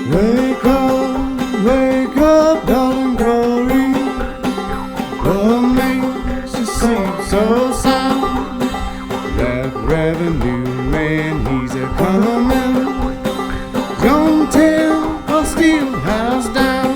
Wake up, darling glory. What makes you seem so sound? That revenue man, he's a coming. Don't tell a steel house down.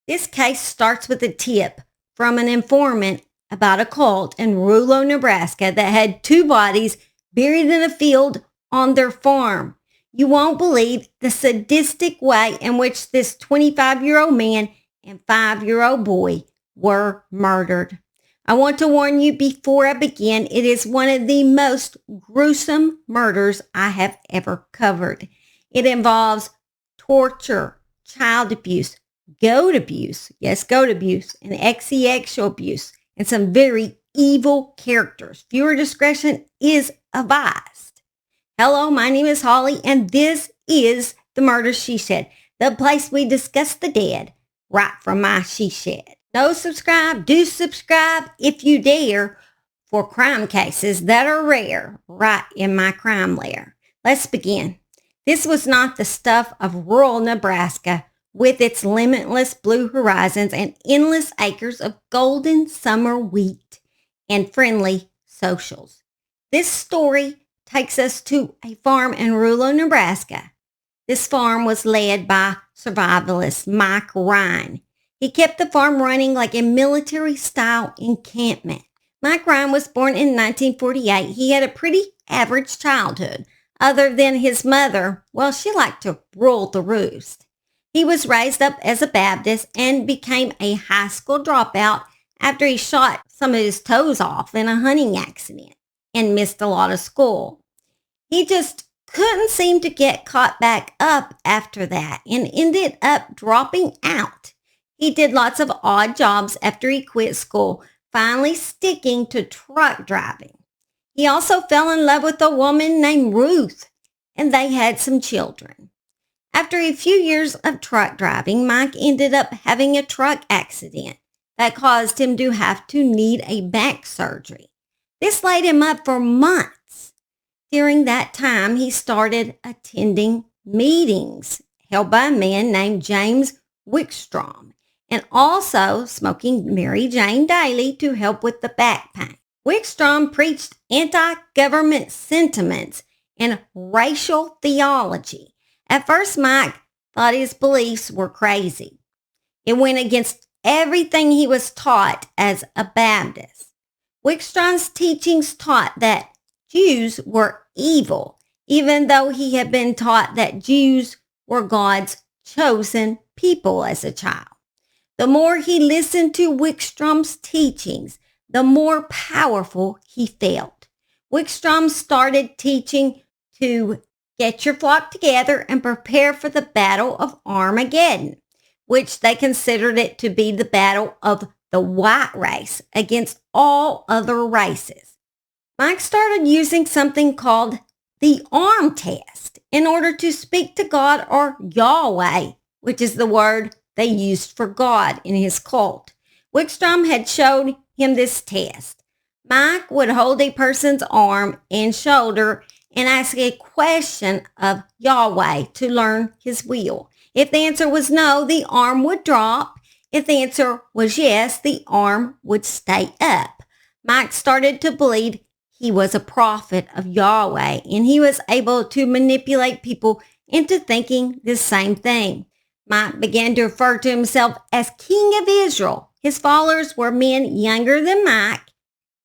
This case starts with a tip from an informant about a cult in Rulo, Nebraska that had 2 bodies buried in a field on their farm. You won't believe the sadistic way in which this 25-year-old man and 5-year-old boy were murdered. I want to warn you before I begin, it is one of the most gruesome murders I have ever covered. It involves torture, child abuse, goat abuse, yes, goat abuse, and exexual abuse, and some very evil characters. Viewer discretion is advised. Hello, my name is Holly, and this is The Murder She Shed, the place we discuss the dead right from my she shed. Do subscribe if you dare for crime cases that are rare right in my crime lair. Let's begin. This was not the stuff of rural Nebraska with its limitless blue horizons and endless acres of golden summer wheat and friendly socials. This story takes us to a farm in Rulo, Nebraska. This farm was led by survivalist Mike Ryan. He kept the farm running like a military-style encampment. Mike Ryan was born in 1948. He had a pretty average childhood. Other than his mother, well, she liked to rule the roost. He was raised up as a Baptist and became a high school dropout after he shot some of his toes off in a hunting accident and missed a lot of school. He just couldn't seem to get caught back up after that and ended up dropping out. He did lots of odd jobs after he quit school, finally sticking to truck driving. He also fell in love with a woman named Ruth, and they had some children. After a few years of truck driving, Mike ended up having a truck accident that caused him to have to need a back surgery. This laid him up for months. During that time, he started attending meetings held by a man named James Wickstrom and also smoking Mary Jane daily to help with the back pain. Wickstrom preached anti-government sentiments and racial theology. At first, Mike thought his beliefs were crazy. It went against everything he was taught as a Baptist. Wickstrom's teachings taught that Jews were evil, even though he had been taught that Jews were God's chosen people as a child. The more he listened to Wickstrom's teachings, the more powerful he felt. Wickstrom started teaching to get your flock together and prepare for the Battle of Armageddon, which they considered it to be the battle of the white race against all other races. Mike started using something called the arm test in order to speak to God, or Yahweh, which is the word they used for God in his cult. Wickstrom had showed him this test. Mike would hold a person's arm and shoulder and ask a question of Yahweh to learn his will. If the answer was no, the arm would drop. If the answer was yes, the arm would stay up. Mike started to believe he was a prophet of Yahweh, and he was able to manipulate people into thinking the same thing. Mike began to refer to himself as King of Israel. His followers were men younger than Mike,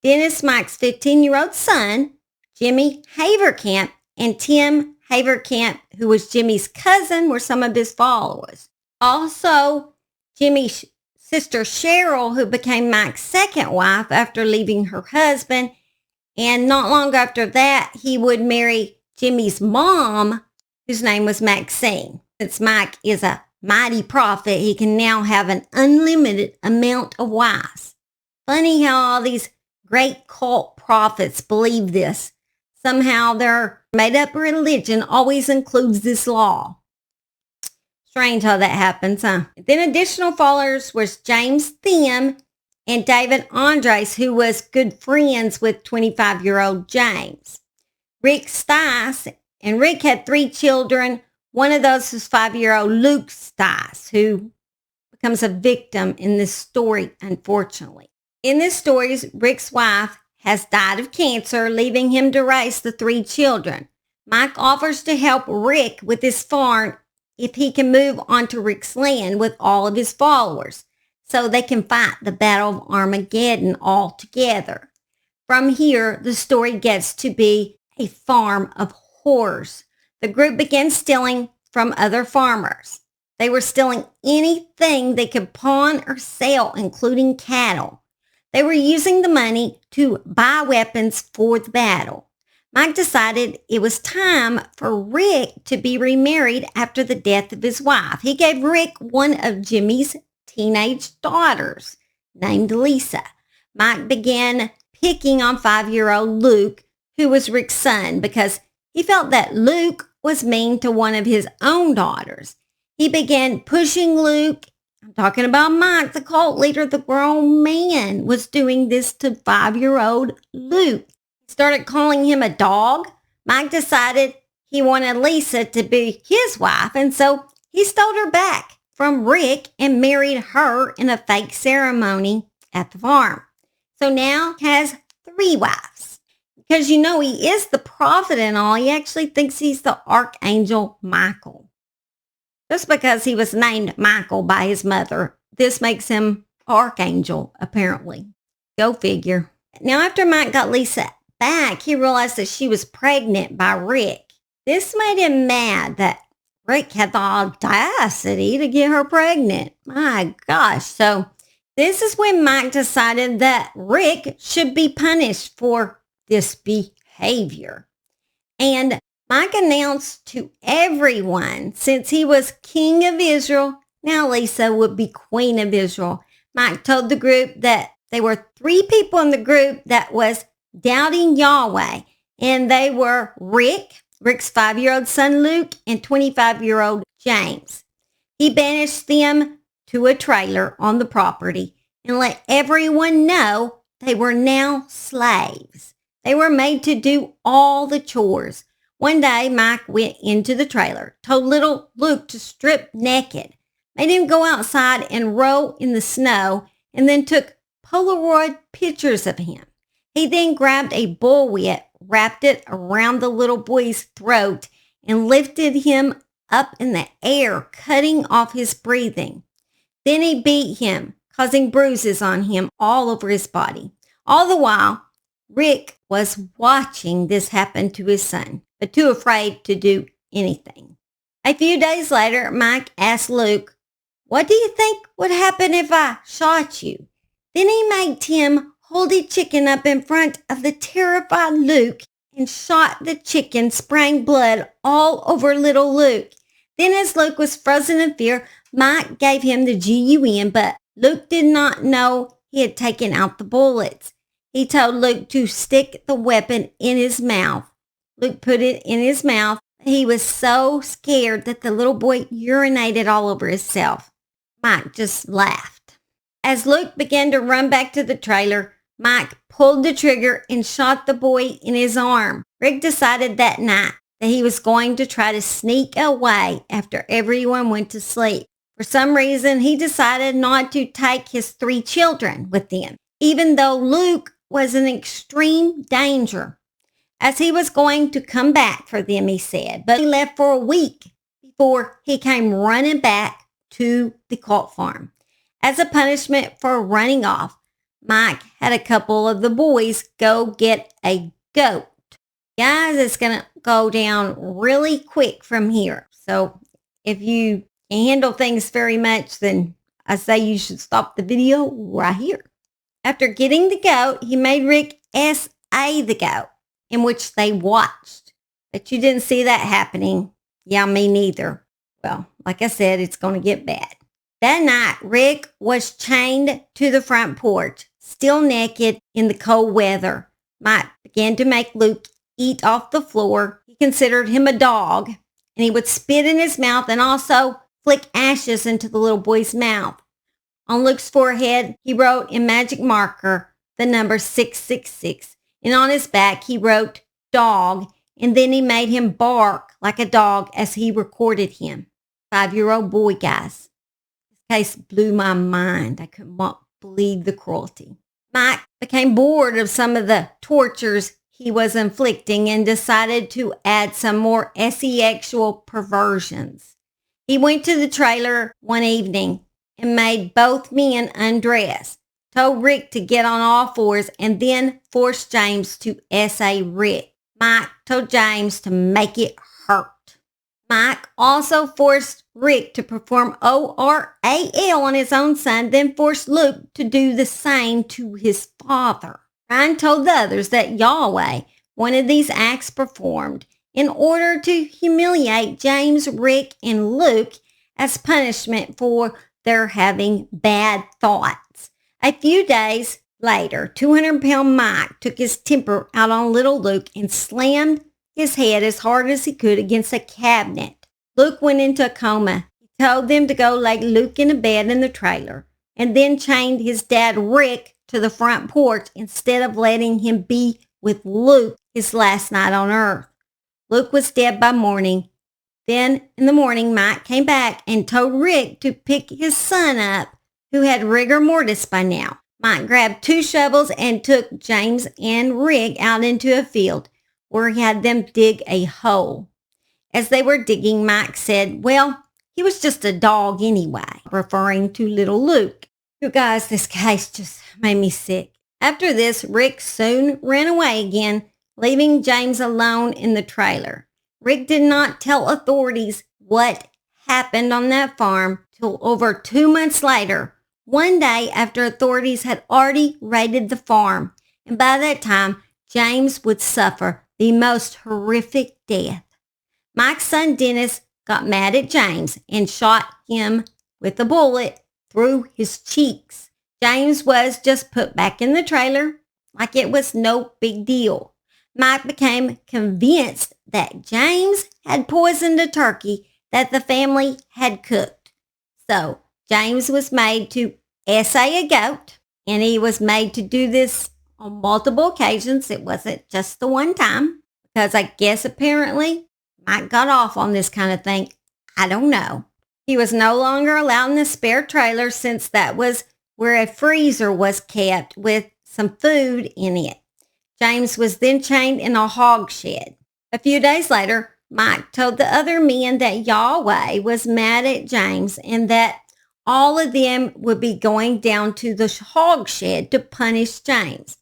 Dennis Mike's 15-year-old son, Jimmy Haverkamp, and Tim Haverkamp, who was Jimmy's cousin, were some of his followers. Also, Jimmy's sister Cheryl, who became Mike's second wife after leaving her husband, and not long after that, he would marry Jimmy's mom, whose name was Maxine. Since Mike is a mighty prophet, he can now have an unlimited amount of wives. Funny how all these great cult prophets believe this. Somehow their made-up religion always includes this law. Strange how that happens, huh? Then additional followers was James THIMM and David Andres, who was good friends with 25-year-old James. Rick Stice, and Rick had 3 children. One of those was 5-year-old Luke Stice, who becomes a victim in this story, unfortunately. In this story, Rick's wife has died of cancer, leaving him to raise the 3 children. Mike offers to help Rick with his farm if he can move onto Rick's land with all of his followers, so they can fight the Battle of Armageddon all together. From here, the story gets to be a farm of horrors. The group began stealing from other farmers. They were stealing anything they could pawn or sell, including cattle. They were using the money to buy weapons for the battle. Mike decided it was time for Rick to be remarried after the death of his wife. He gave Rick one of Jimmy's teenage daughters, named Lisa. Mike began picking on 5-year-old Luke, who was Rick's son, because he felt that Luke was mean to one of his own daughters. He began pushing Luke. I'm talking about Mike, the cult leader, the grown man, was doing this to 5-year-old Luke. He started calling him a dog. Mike decided he wanted Lisa to be his wife, and so he stole her back from Rick and married her in a fake ceremony at the farm. So now he has 3 wives. Because he is the prophet and all, he actually thinks he's the Archangel Michael. Just because he was named Michael by his mother, this makes him Archangel, apparently. Go figure. Now, after Mike got Lisa back, he realized that she was pregnant by Rick. This made him mad that Rick had the audacity to get her pregnant. My gosh. So this is when Mike decided that Rick should be punished for this behavior. And Mike announced to everyone, since he was king of Israel, now Lisa would be queen of Israel. Mike told the group that there were 3 people in the group that was doubting Yahweh, and they were Rick's 5-year-old son Luke, and 25-year-old James. He banished them to a trailer on the property and let everyone know they were now slaves. They were made to do all the chores. One day, Mike went into the trailer, told little Luke to strip naked, made him go outside and roll in the snow, and then took Polaroid pictures of him. He then grabbed a bullwhip, wrapped it around the little boy's throat, and lifted him up in the air, cutting off his breathing. Then he beat him, causing bruises on him all over his body. All the while, Rick was watching this happen to his son, but too afraid to do anything. A few days later, Mike asked Luke, "What do you think would happen if I shot you?" Then he made Tim hold a chicken up in front of the terrified Luke and shot the chicken, spraying blood all over little Luke. Then as Luke was frozen in fear, Mike gave him the GUN, but Luke did not know he had taken out the bullets. He told Luke to stick the weapon in his mouth. Luke put it in his mouth. He was so scared that the little boy urinated all over himself. Mike just laughed. As Luke began to run back to the trailer, Mike pulled the trigger and shot the boy in his arm. Rick decided that night that he was going to try to sneak away after everyone went to sleep. For some reason, he decided not to take his 3 children with him, even though Luke was in extreme danger, as he was going to come back for them, he said. But he left for a week before he came running back to the cult farm. As a punishment for running off, Mike had a couple of the boys go get a goat. Guys, it's going to go down really quick from here. So if you can handle things very much, then I say you should stop the video right here. After getting the goat, he made Rick S.A. the goat, in which they watched. But you didn't see that happening. Yeah, me neither. Well, like I said, it's going to get bad. That night, Rick was chained to the front porch, still naked in the cold weather. Mike began to make Luke eat off the floor. He considered him a dog, and he would spit in his mouth and also flick ashes into the little boy's mouth. On Luke's forehead, he wrote in magic marker the number 666. And on his back, he wrote dog. And then he made him bark like a dog as he recorded him. 5-year-old boy, guys. This case blew my mind. I could not believe the cruelty. Mike became bored of some of the tortures he was inflicting and decided to add some more sexual perversions. He went to the trailer one evening and made both men undress, told Rick to get on all fours, and then forced James to essay Rick. Mike told James to make it hurt. Mike also forced Rick to perform oral on his own son, then forced Luke to do the same to his father. Ryan told the others that Yahweh wanted these acts performed in order to humiliate James, Rick, and Luke as punishment for their having bad thoughts. A few days later, 200-pound Mike took his temper out on little Luke and slammed his head as hard as he could against a cabinet. Luke went into a coma. He told them to go lay Luke in a bed in the trailer and then chained his dad, Rick, to the front porch instead of letting him be with Luke his last night on earth. Luke was dead by morning. Then in the morning, Mike came back and told Rick to pick his son up, who had rigor mortis by now. Mike grabbed 2 shovels and took James and Rick out into a field where he had them dig a hole. As they were digging, Mike said, well, he was just a dog anyway, referring to little Luke. You guys, this case just made me sick. After this, Rick soon ran away again, leaving James alone in the trailer. Rick did not tell authorities what happened on that farm till over 2 months later, one day after authorities had already raided the farm. And by that time, James would suffer the most horrific death. Mike's son Dennis got mad at James and shot him with a bullet through his cheeks. James was just put back in the trailer like it was no big deal. Mike became convinced that James had poisoned a turkey that the family had cooked. So James was made to essay a goat, and he was made to do this on multiple occasions. It wasn't just the one time, because I guess apparently Mike got off on this kind of thing. I don't know. He was no longer allowed in the spare trailer since that was where a freezer was kept with some food in it. James was then chained in a hog shed. A few days later, Mike told the other men that Yahweh was mad at James and that all of them would be going down to the hog shed to punish James.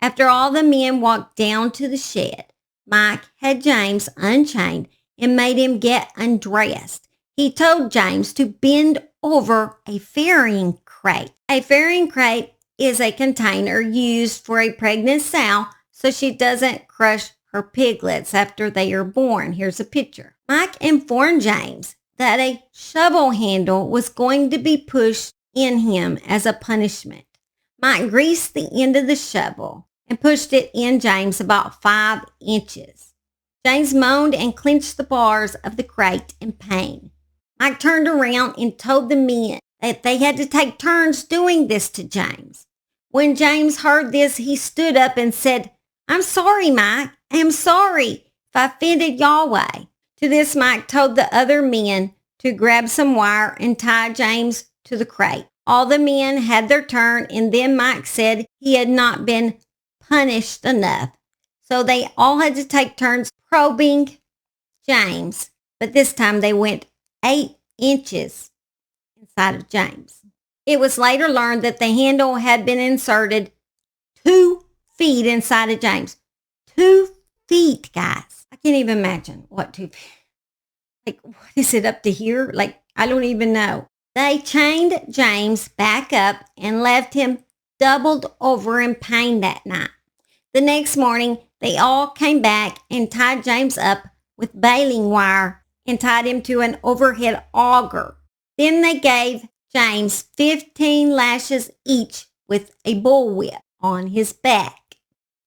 After all the men walked down to the shed, Mike had James unchained and made him get undressed. He told James to bend over a ferrying crate. A ferrying crate is a container used for a pregnant sow so she doesn't crush her piglets after they are born. Here's a picture. Mike informed James that a shovel handle was going to be pushed in him as a punishment. Mike greased the end of the shovel and pushed it in James about 5 inches. James moaned and clenched the bars of the crate in pain. Mike turned around and told the men that they had to take turns doing this to James. When James heard this, he stood up and said, I'm sorry, Mike. I am sorry if I offended Yahweh. To this, Mike told the other men to grab some wire and tie James to the crate. All the men had their turn, and then Mike said he had not been punished enough. So they all had to take turns probing James, but this time they went 8 inches inside of James. It was later learned that the handle had been inserted 2 feet inside of James. 2 feet, guys. I can't even imagine what 2 feet. Like, what is it up to here? Like, I don't even know. They chained James back up and left him doubled over in pain that night. The next morning, they all came back and tied James up with baling wire and tied him to an overhead auger. Then they gave James 15 lashes each with a bullwhip on his back.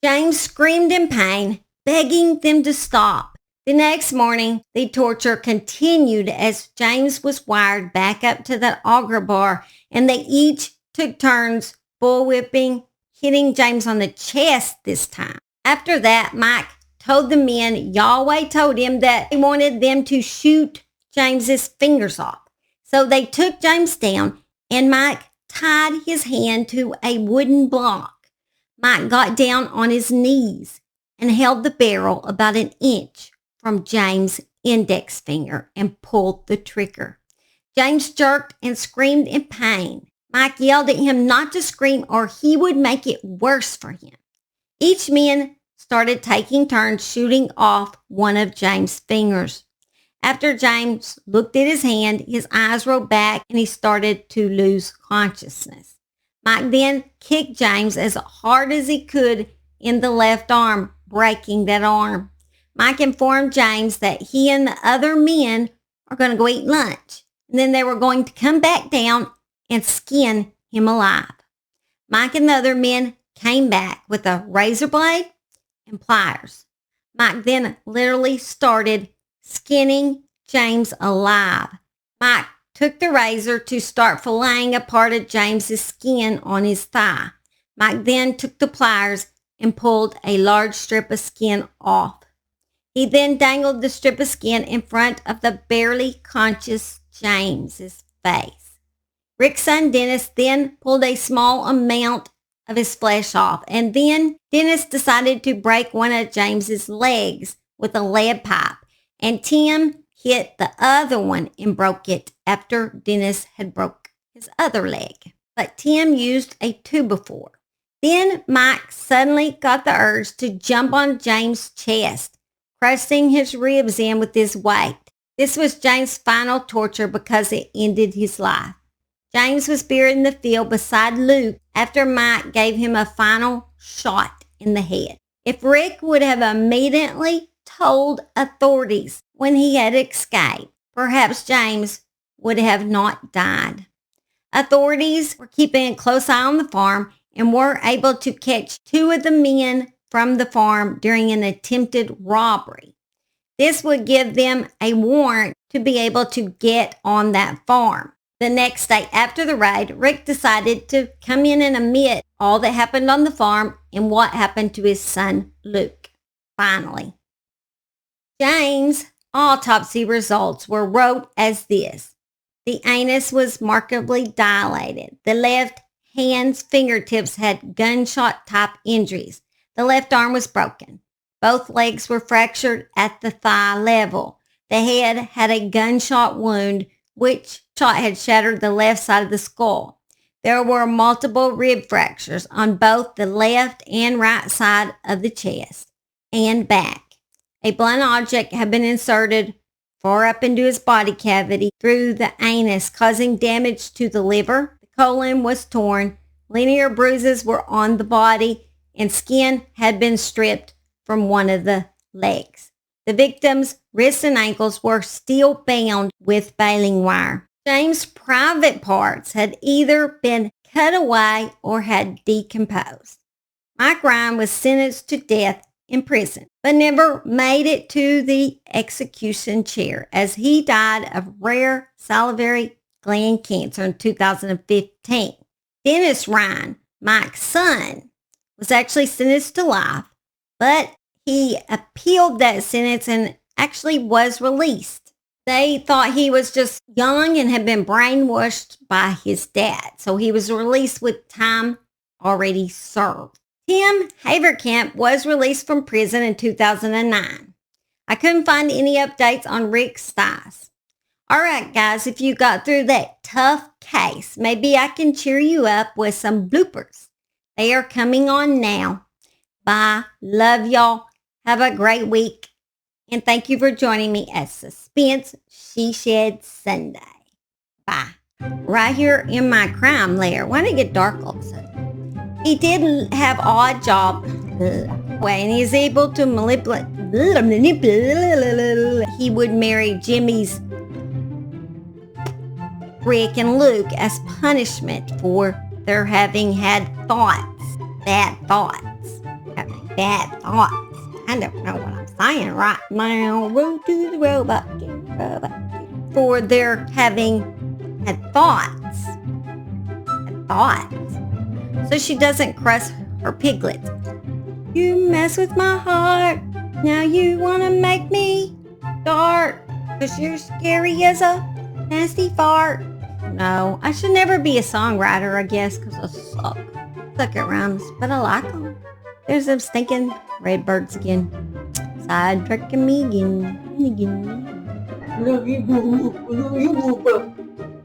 James screamed in pain, begging them to stop. The next morning, the torture continued as James was wired back up to the auger bar, and they each took turns bullwhipping, hitting James on the chest this time. After that, Mike told the men Yahweh told him that he wanted them to shoot James's fingers off. So they took James down, and Mike tied his hand to a wooden block. Mike got down on his knees and held the barrel about an inch from James' index finger and pulled the trigger. James jerked and screamed in pain. Mike yelled at him not to scream or he would make it worse for him. Each man started taking turns shooting off one of James' fingers. After James looked at his hand, his eyes rolled back and he started to lose consciousness. Mike then kicked James as hard as he could in the left arm, breaking that arm. Mike informed James that he and the other men are going to go eat lunch, and then they were going to come back down and skin him alive. Mike and the other men came back with a razor blade and pliers. Mike then literally started skinning James alive. Mike took the razor to start filleting a part of James's skin on his thigh. Mike then took the pliers and pulled a large strip of skin off. He then dangled the strip of skin in front of the barely conscious James's face. Rick's son Dennis then pulled a small amount of his flesh off, and then Dennis decided to break one of James's legs with a lead pipe, and Tim hit the other one and broke it after Dennis had broke his other leg. But Tim used a 2x4. Then Mike suddenly got the urge to jump on James' chest, crushing his ribs in with his weight. This was James' final torture because it ended his life. James was buried in the field beside Luke after Mike gave him a final shot in the head. If Rick would have immediately told authorities when he had escaped, perhaps James would have not died. Authorities were keeping a close eye on the farm and were able to catch two of the men from the farm during an attempted robbery. This would give them a warrant to be able to get on that farm. The next day after the raid, Rick decided to come in and admit all that happened on the farm and what happened to his son, Luke. Finally, James' autopsy results were wrote as this. The anus was markedly dilated. The left hand's fingertips had gunshot-type injuries. The left arm was broken. Both legs were fractured at the thigh level. The head had a gunshot wound, which shot had shattered the left side of the skull. There were multiple rib fractures on both the left and right side of the chest and back. A blunt object had been inserted far up into his body cavity through the anus, causing damage to the liver. The colon was torn. Linear bruises were on the body, and skin had been stripped from one of the legs. The victim's wrists and ankles were still bound with baling wire. James' private parts had either been cut away or had decomposed. Mike Ryan was sentenced to death in prison, but never made it to the execution chair as he died of rare salivary gland cancer in 2015. Dennis Ryan, Mike's son, was actually sentenced to life, but he appealed that sentence and actually was released. They thought he was just young and had been brainwashed by his dad, so he was released with time already served. THIMM Haverkamp was released from prison in 2009. I couldn't find any updates on Rick Stice. All right, guys, if you got through that tough case, maybe I can cheer you up with some bloopers. They are coming on now. Bye. Love y'all. Have a great week. And thank you for joining me at Suspense She Shed Sunday. Bye. Right here in my crime lair. Why did it get dark all of a sudden? He did have odd job. When he's able to manipulate. He would marry Jimmy's Rick and Luke as punishment for their having had thoughts. Bad thoughts. Having bad thoughts. I don't know what I'm saying. saying right now. Roll to the robot. For their having had thoughts. So she doesn't crush her piglet. You mess with my heart. Now you want to make me start. 'Cause you're scary as a nasty fart. No, I should never be a songwriter, I guess, 'cause I suck. Suck at rhymes, but I like them. There's them stinking red birds again. Sidetracking me again. Look, you Bubba.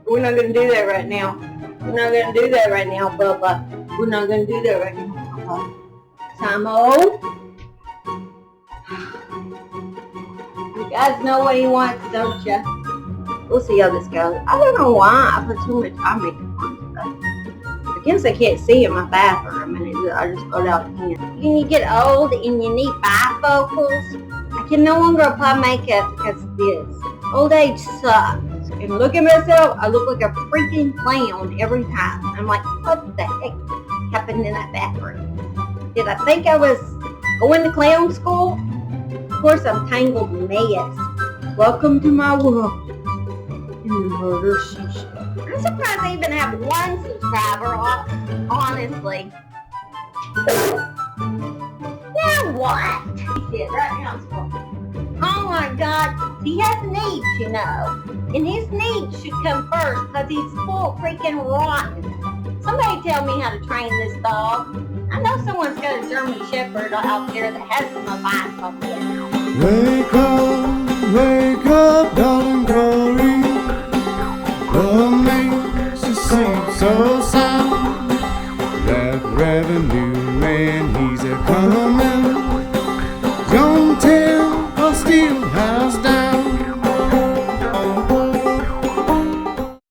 We're not gonna do that right now. We're not gonna do that right now, Bubba. We're not gonna do that right now, Bubba. Samo. You guys know what he wants, don't you? We'll see how this goes. I don't know why I put so much eye makeup on today. I guess I can't see in my bathroom, and I just got out again. When you get old and you need bifocals, I can no longer apply makeup because of this. Old age sucks. And look at myself, I look like a freaking clown every time. I'm like, what the heck happened in that bathroom? Did I think I was going to clown school? Of course, I'm tangled mess. Welcome to my world. In the murder session. I'm surprised I even have one subscriber, honestly. Now what? Shit, right now it's full. Oh my God, he has needs, you know. And his needs should come first because he's full freaking rotten. Somebody tell me how to train this dog. I know someone's got a German Shepherd out there that has some advice on me now. Wake up, darling glory. What makes you sleep so sound? That revenue man,